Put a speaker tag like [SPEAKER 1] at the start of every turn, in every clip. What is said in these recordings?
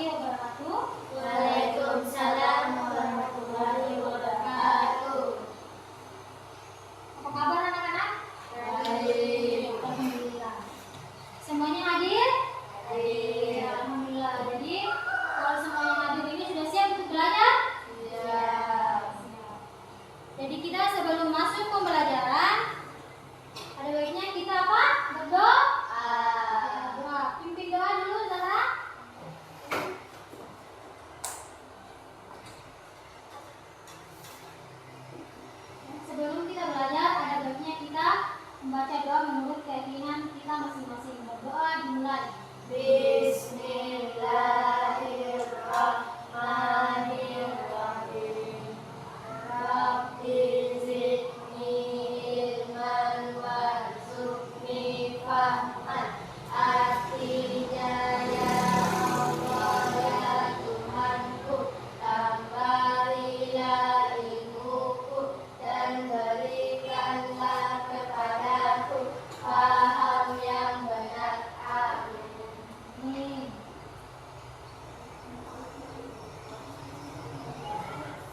[SPEAKER 1] warahmatullahi wabarakatuh.
[SPEAKER 2] Waalaikumsalam warahmatullahi wabarakatuh.
[SPEAKER 1] Apa kabar anak-anak?
[SPEAKER 2] Baik.
[SPEAKER 1] Alhamdulillah. Semuanya hadir?
[SPEAKER 2] Hadir.
[SPEAKER 1] Alhamdulillah. Jadi kalau semuanya hadir ini sudah siap untuk belajar?
[SPEAKER 2] Siap.
[SPEAKER 1] Jadi kita sebelum masuk pembelajaran, ada baiknya kita apa? Berdoa. Doa. Pimpin doa dulu, Zara. Sebelum kita belajar, ada baiknya kita membaca doa menurut keyakinan kita masing-masing. Berdoa dimulai.
[SPEAKER 2] Bismillahirrahmanirrahim. Rabbi zidni ilman warzuqni fahman. Artinya ya Allah ya Tuhanku, tambahlah ilmuku dan berikanlah kepadaku paham yang benar. Amin.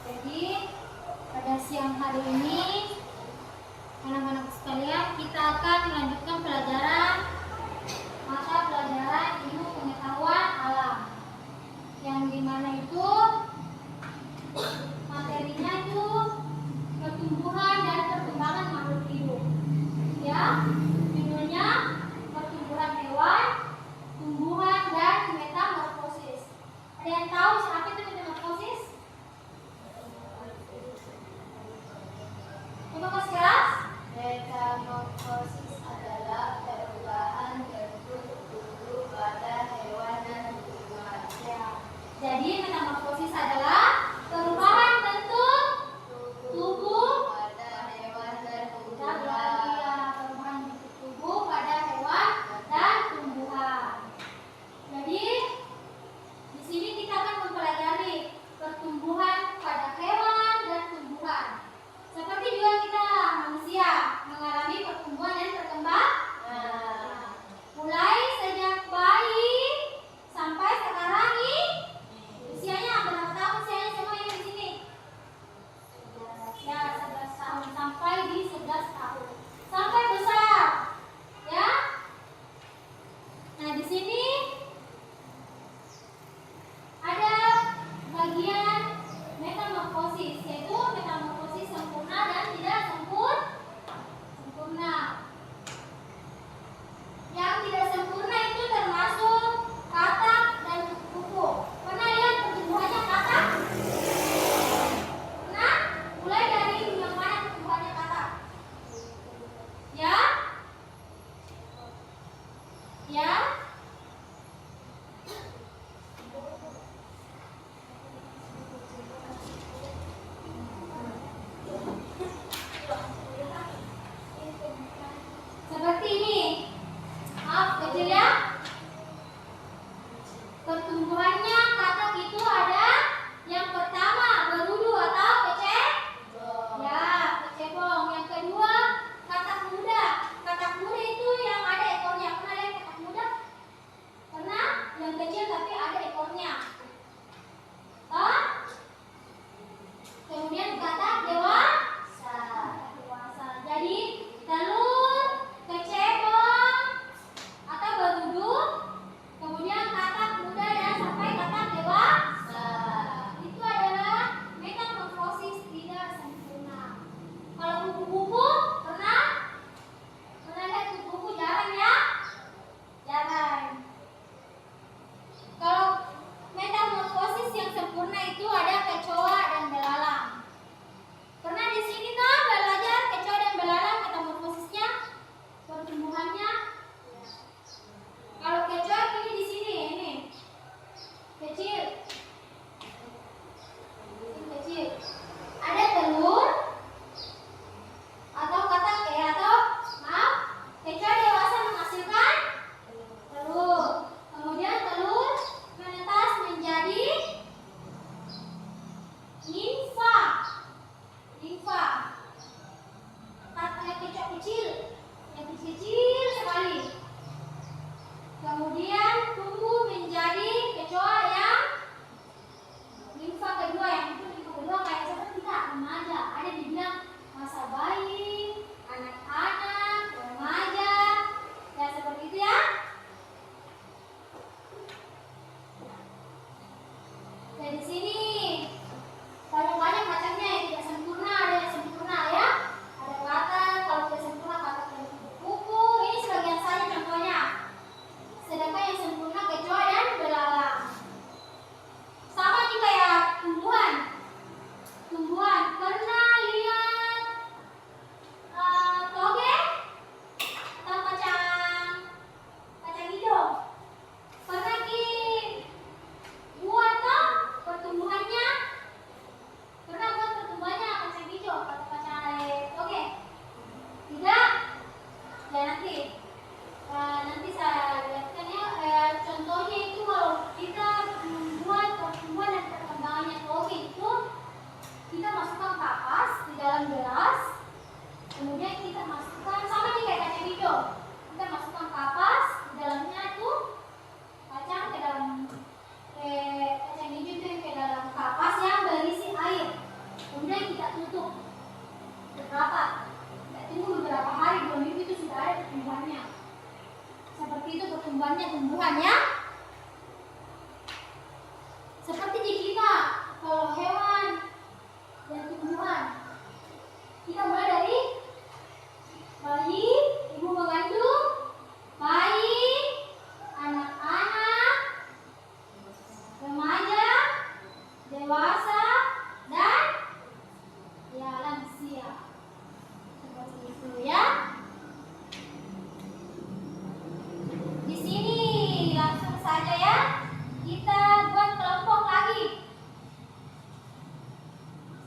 [SPEAKER 1] Jadi pada siang hari ini anak-anak sekalian kita akan melanjutkan pelajaran mata pelajaran ilmu pengetahuan alam, yang dimana itu materinya itu pertumbuhan dan perkembangan makhluk hidup. Ya, judulnya pertumbuhan hewan, tumbuhan dan metamorfosis. Ada yang tahu apa itu metamorfosis? Coba kelas kelas.
[SPEAKER 2] Metamorfosis adalah perubahan bentuk tubuh pada hewan dan tumbuhan.
[SPEAKER 1] Ya. Jadi metamorfosis adalah perubahan bentuk tubuh
[SPEAKER 2] pada hewan dan
[SPEAKER 1] perubahan
[SPEAKER 2] tumbuhan.
[SPEAKER 1] bentuk tubuh pada hewan dan tumbuhan. Jadi di sini kita akan mempelajari pertumbuhan pada hewan dan tumbuhan. Seperti juga kita banyak tumbuhan ya. Seperti di kita, kalau hewan dan tumbuhan, kita mulai dari bayi, ibu mengandung, bayi, anak-anak, remaja, dewasa, dan ya lansia. Seperti itu ya. Di sini langsung saja ya, kita buat kelompok lagi.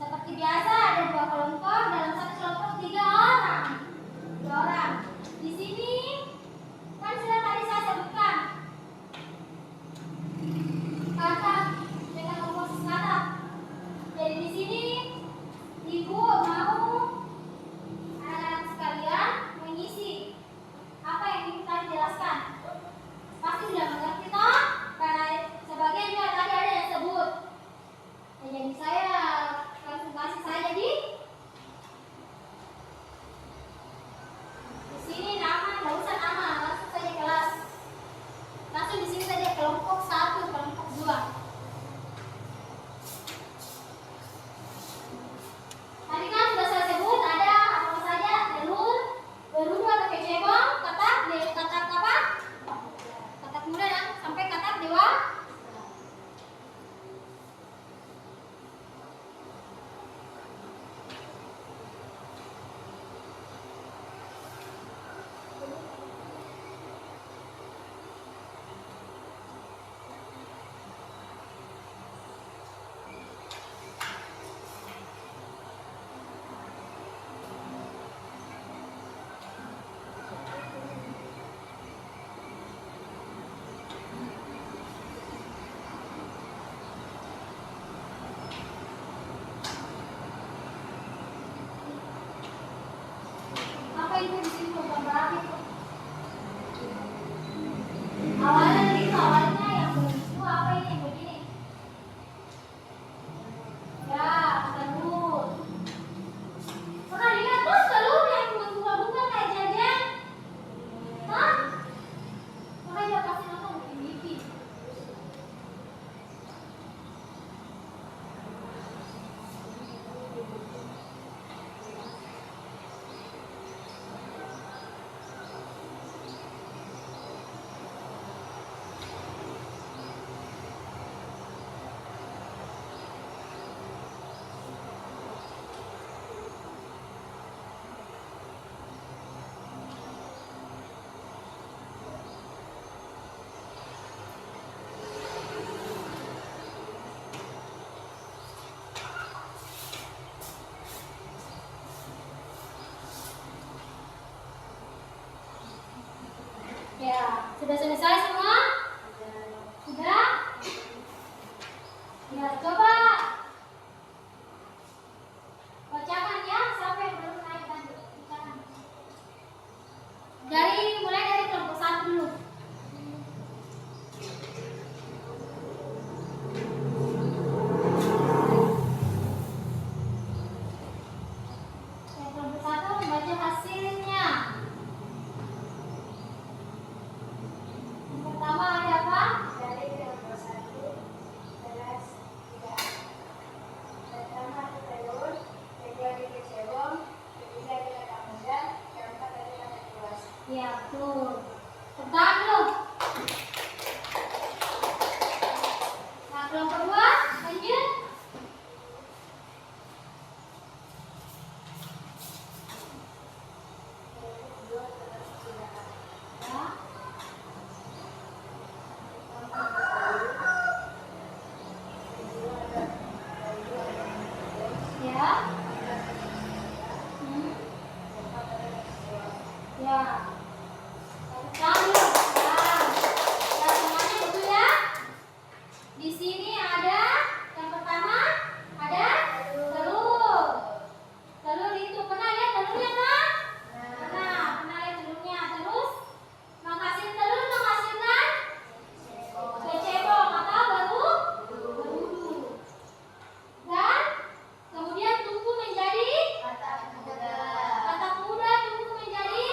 [SPEAKER 1] Seperti biasa ada 2 kelompok, dalam satu kelompok 3 orang. 3 orang. Di sini kan sudah tadi saya sebutkan kata dengan komposisi kata. Jadi di sini ibu mau anak-anak sekalian mengisi apa yang ibu tadi jelaskan. Pasti sudah mengerti toh? Karena sebagian juga tadi ada yang sebut. Ya, jadi saya langsung kasih saja di sini nama, nggak usah nama, langsung saja kelas. Langsung di sini saja kelompok 1, kelompok 2. Tadi kan sudah saya sebut ada apa saja, telur, berudu atau kecebong, katak apa? Katak muda ya, sampai katak dewa. Apa itu di sini gambar apa itu? Awalnya yang begitu, apa ini yang begini? Ya, telur. Pernah lihat tuh telur yang bunga-bunga kayak jajan? Hah? Makanya kasih nonton TV. Ya, sudah selesai semua? Sudah? Ya, coba bacakan ya, siapa yang belum naik tadi? Bacakan. Mulai dari kelompok 1 dulu. Yang kelompok 1 membaca hasilnya. Yang pertama ada apa?
[SPEAKER 2] Dari kelompok 1 beras 3. Pertama ada telur, kedua ada kecebong, ketiga ada katak muda, keempat ada katak dewasa.
[SPEAKER 1] Ya, betul. Tebak dulu. Nah, kelompok 2 lanjut.
[SPEAKER 2] Kedua beras 3.
[SPEAKER 1] Ya. Ya. Ya. Lalu, nah, semuanya betul ya. Di sini ada yang pertama ada telur. Telur itu pernah lihat telurnya kan? Pernah lihat telurnya. Terus menghasilkan telur menghasilkan kecebong atau berudu. Dan kemudian tumbuh menjadi
[SPEAKER 2] Katak muda.
[SPEAKER 1] katak muda, tumbuh menjadi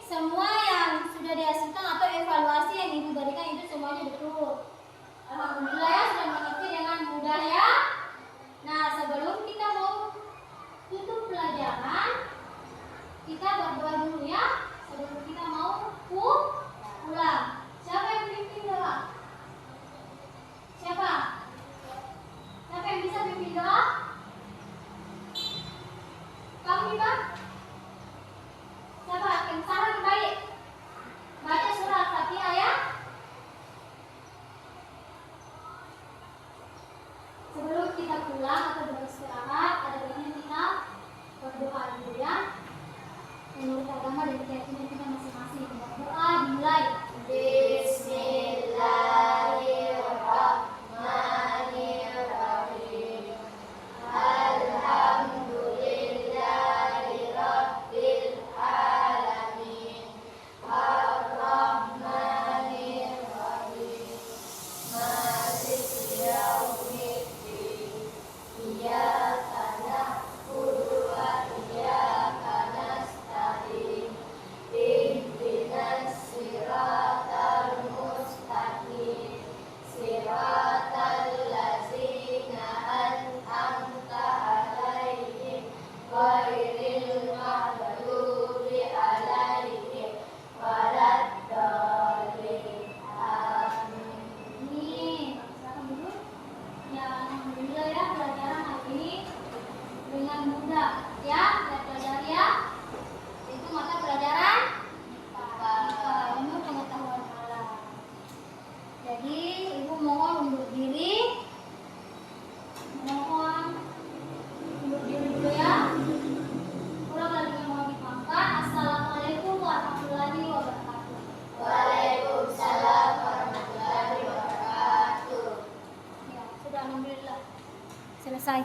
[SPEAKER 1] semua yang sudah dihasilkan atau evaluasi yang Ibu berikan itu semuanya betul. Alhamdulillah ya, sudah mengerti dengan mudah ya. Nah, sebelum kita mau tutup pelajaran, kita berdoa dulu ya. Sebelum kita mau pulang. Siapa yang pimpin doa? Siapa? Siapa yang bisa pimpin doa? Kamu bisa? Siapa yang saran baik? Baca surah Al-Fatihah ya. Sebelum kita pulang atau beristirahat, ada baiknya kita berdoa dulu ya. Menurut agama dan keyakinan kita masing-masing. Berdoa dimulai.
[SPEAKER 2] Bismillahirrahmanirrahim. Alhamdulillahirabbil alamin. Ar-Rahmanir-Rahim. Maliki yaumiddin. Iyyaka na'budu wa iyyaka nasta'in. Ihdinas siratal mustaqim. Siratal ladzina an'amta 'alaihim ghairil maghdubi 'alaihim waladdallin. Amin.
[SPEAKER 1] Ini, silakan dulu. Ya, alhamdulillah ya, pelajaran hari ini dengan mudah ya. Kita pelajari ya. Itu mata pelajaran ilmu pengetahuan alam. Jadi, Ibu mohon undur diri. Mohon undur diri dulu ya. Kurang lebihnya mohon dimaafkan. Assalamualaikum warahmatullahi wabarakatuh.
[SPEAKER 2] Waalaikumsalam warahmatullahi wabarakatuh.
[SPEAKER 1] Ya, sudah alhamdulillah selesai.